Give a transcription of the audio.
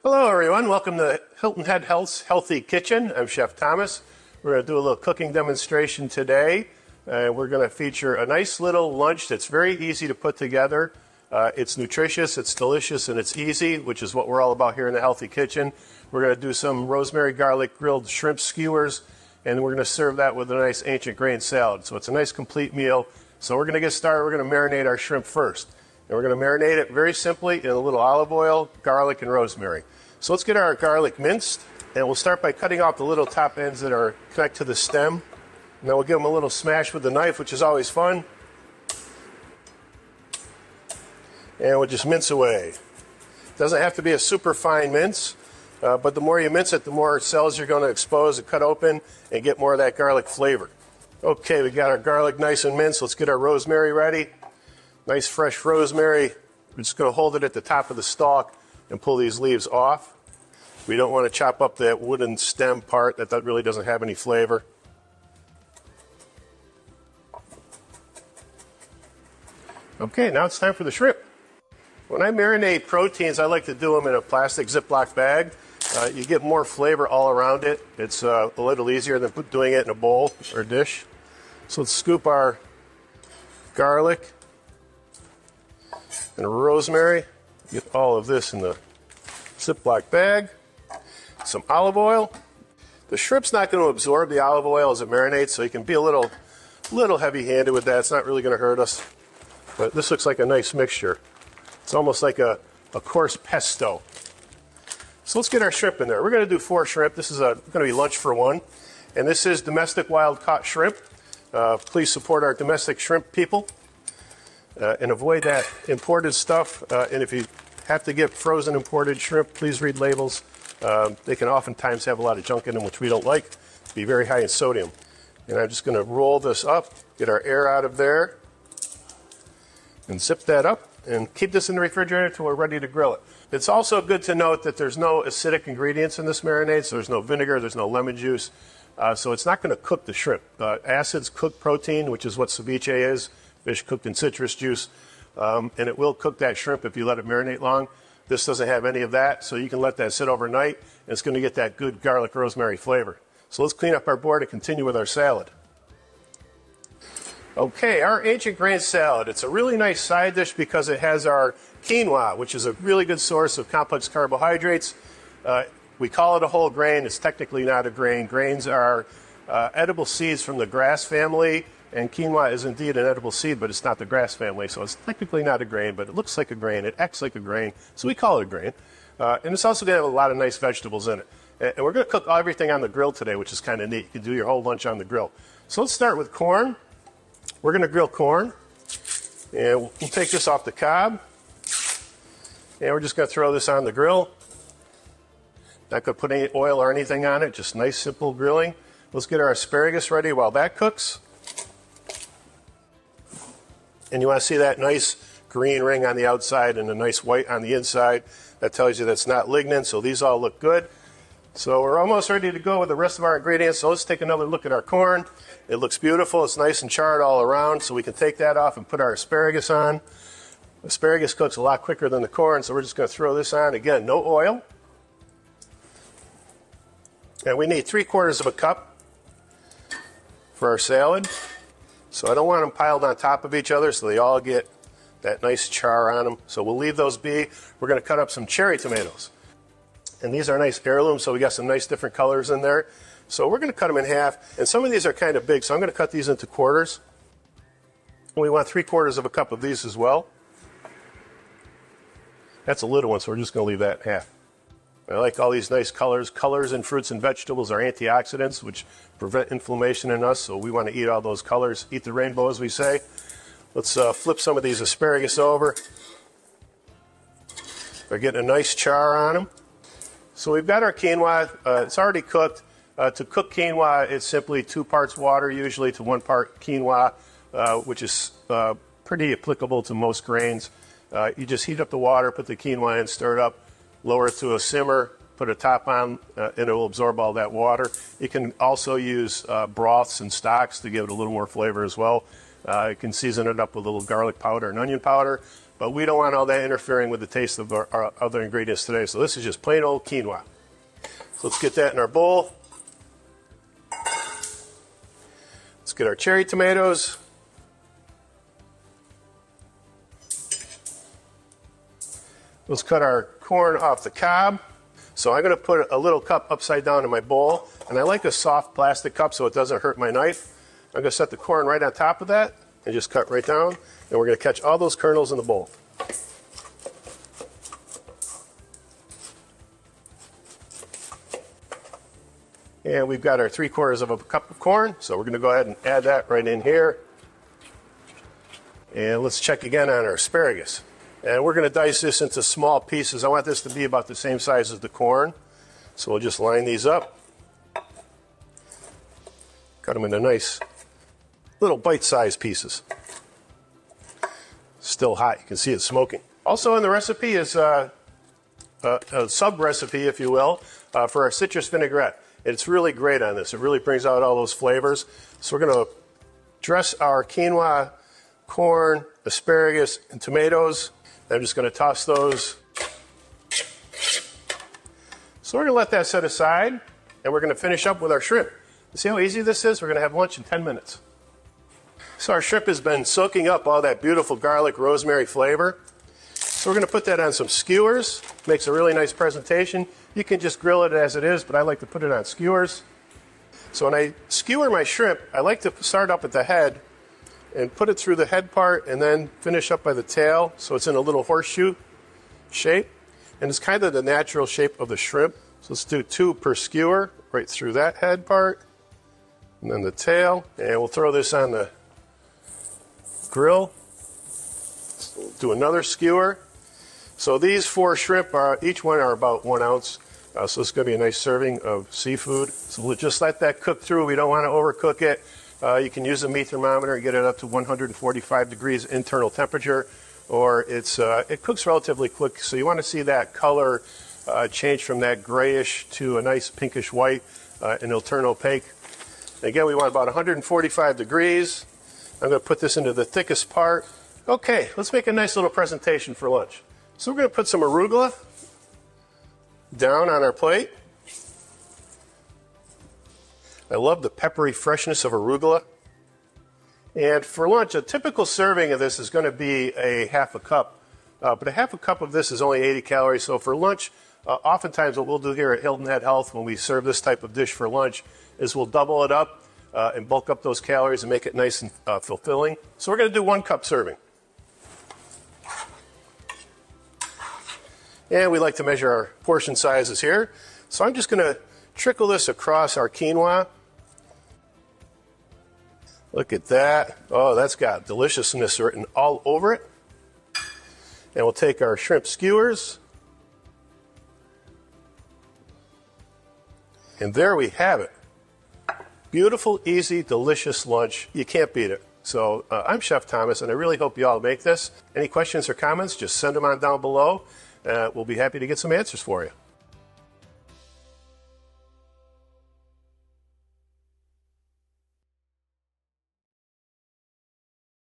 Hello everyone, welcome to Hilton Head Health's Healthy Kitchen. I'm Chef Thomas. We're going to do a little cooking demonstration today. We're going to feature a nice little lunch that's very easy to put together. It's nutritious, it's delicious, and it's easy, which is what we're all about here in the Healthy Kitchen. We're going to do some rosemary garlic grilled shrimp skewers, and we're going to serve that with a nice ancient grain salad. So it's a nice complete meal. So we're going to get started. We're going to marinate our shrimp first. And we're going to marinate it very simply in a little olive oil, garlic, and rosemary. So let's get our garlic minced, and we'll start by cutting off the little top ends that are connect to the stem. And then we'll give them a little smash with the knife, which is always fun. And we'll just mince away. It doesn't have to be a super fine mince, but the more you mince it, the more cells you're going to expose and cut open and get more of that garlic flavor. Okay, we got our garlic nice and minced. Let's get our rosemary ready. Nice fresh rosemary. We're just going to hold it at the top of the stalk and pull these leaves off. We don't want to chop up that wooden stem part. That really doesn't have any flavor. Okay, now it's time for the shrimp. When I marinate proteins, I like to do them in a plastic Ziploc bag. You get more flavor all around it. It's a little easier than doing it in a bowl or dish. So let's scoop our garlic and rosemary. Get all of this in the Ziploc bag. Some olive oil. The shrimp's not going to absorb the olive oil as it marinates, so you can be a little heavy-handed with that. It's not really going to hurt us. But this looks like a nice mixture. It's almost like a coarse pesto. So let's get our shrimp in there. We're going to do 4 shrimp. This is going to be lunch for one. And this is domestic wild-caught shrimp. Please support our domestic shrimp people. And avoid that imported stuff. And if you have to get frozen imported shrimp, please read labels. They can oftentimes have a lot of junk in them, which we don't like. Be very high in sodium. And I'm just going to roll this up, get our air out of there, and zip that up, and keep this in the refrigerator until we're ready to grill it. It's also good to note that there's no acidic ingredients in this marinade, so there's no vinegar, there's no lemon juice, so it's not going to cook the shrimp. Acids cook protein, which is what ceviche is, fish cooked in citrus juice, and it will cook that shrimp if you let it marinate long. This doesn't have any of that, so you can let that sit overnight, and it's going to get that good garlic rosemary flavor. So let's clean up our board and continue with our salad. Okay, our ancient grain salad. It's a really nice side dish because it has our quinoa, which is a really good source of complex carbohydrates. We call it a whole grain. It's technically not a grain. Grains are edible seeds from the grass family, and quinoa is indeed an edible seed, but it's not the grass family, so it's technically not a grain, but it looks like a grain. It acts like a grain, so we call it a grain. And it's also going to have a lot of nice vegetables in it. And we're going to cook everything on the grill today, which is kind of neat. You can do your whole lunch on the grill. So let's start with corn. We're going to grill corn, and we'll take this off the cob, and we're just going to throw this on the grill. Not going to put any oil or anything on it, just nice, simple grilling. Let's get our asparagus ready while that cooks. And you want to see that nice green ring on the outside and a nice white on the inside. That tells you that's not lignin, so these all look good. So we're almost ready to go with the rest of our ingredients. So let's take another look at our corn. It looks beautiful. It's nice and charred all around, so we can take that off and put our asparagus on. Asparagus cooks a lot quicker than the corn, so we're just going to throw this on. Again, no oil. And we need 3/4 cup for our salad. So I don't want them piled on top of each other so they all get that nice char on them. So we'll leave those be. We're going to cut up some cherry tomatoes. And these are nice heirlooms, so we got some nice different colors in there. So we're going to cut them in half. And some of these are kind of big, so I'm going to cut these into quarters. And we want 3/4 cup of these as well. That's a little one, so we're just going to leave that in half. I like all these nice colors. Colors in fruits and vegetables are antioxidants, which prevent inflammation in us, so we want to eat all those colors. Eat the rainbow, as we say. Let's flip some of these asparagus over. They're getting a nice char on them. So we've got our quinoa. It's already cooked. To cook quinoa, it's simply 2 parts water, usually, to 1 part quinoa, which is pretty applicable to most grains. You just heat up the water, put the quinoa in, stir it up, lower it to a simmer, put a top on, and it will absorb all that water. You can also use broths and stocks to give it a little more flavor as well. You can season it up with a little garlic powder and onion powder. but we don't want all that interfering with the taste of our other ingredients today. So this is just plain old quinoa. So let's get that in our bowl. Let's get our cherry tomatoes. Let's cut our corn off the cob. So I'm going to put a little cup upside down in my bowl, and I like a soft plastic cup so it doesn't hurt my knife. I'm going to set the corn right on top of that and just cut right down, and we're going to catch all those kernels in the bowl. And we've got our 3/4 of a cup of corn, so we're going to go ahead and add that right in here. And let's check again on our asparagus. And we're going to dice this into small pieces. I want this to be about the same size as the corn. So we'll just line these up. Cut them into nice little bite-sized pieces. Still hot. You can see it smoking. Also in the recipe is a sub-recipe, if you will, for our citrus vinaigrette. It's really great on this. It really brings out all those flavors. So we're going to dress our quinoa, corn, asparagus, and tomatoes. I'm just going to toss those. So we're going to let that set aside, and we're going to finish up with our shrimp. You see how easy this is? We're going to have lunch in 10 minutes. So our shrimp has been soaking up all that beautiful garlic rosemary flavor. So we're going to put that on some skewers. Makes a really nice presentation. You can just grill it as it is, but I like to put it on skewers. So when I skewer my shrimp, I like to start up at the head and put it through the head part and then finish up by the tail so it's in a little horseshoe shape. And it's kind of the natural shape of the shrimp. So let's do 2 per skewer right through that head part and then the tail. And we'll throw this on the grill. So we'll do another skewer. So these 4 shrimp, each one are about 1 ounce. So it's going to be a nice serving of seafood. So we'll just let that cook through. We don't want to overcook it. You can use a meat thermometer and get it up to 145 degrees internal temperature, or it cooks relatively quick. So you want to see that color change from that grayish to a nice pinkish white, and it'll turn opaque. Again, we want about 145 degrees. I'm going to put this into the thickest part. Okay, let's make a nice little presentation for lunch. So we're going to put some arugula down on our plate. I love the peppery freshness of arugula. And for lunch, a typical serving of this is going to be a half a cup. But a half a cup of this is only 80 calories. So for lunch, oftentimes what we'll do here at Hilton Head Health when we serve this type of dish for lunch is we'll double it up and bulk up those calories and make it nice and fulfilling. So we're going to do 1 cup serving. And we like to measure our portion sizes here. So I'm just going to trickle this across our quinoa. Look at that. Oh, that's got deliciousness written all over it. And we'll take our shrimp skewers. And there we have it. Beautiful, easy, delicious lunch. You can't beat it. So I'm Chef Thomas, and I really hope you all make this. Any questions or comments, just send them on down below. We'll be happy to get some answers for you.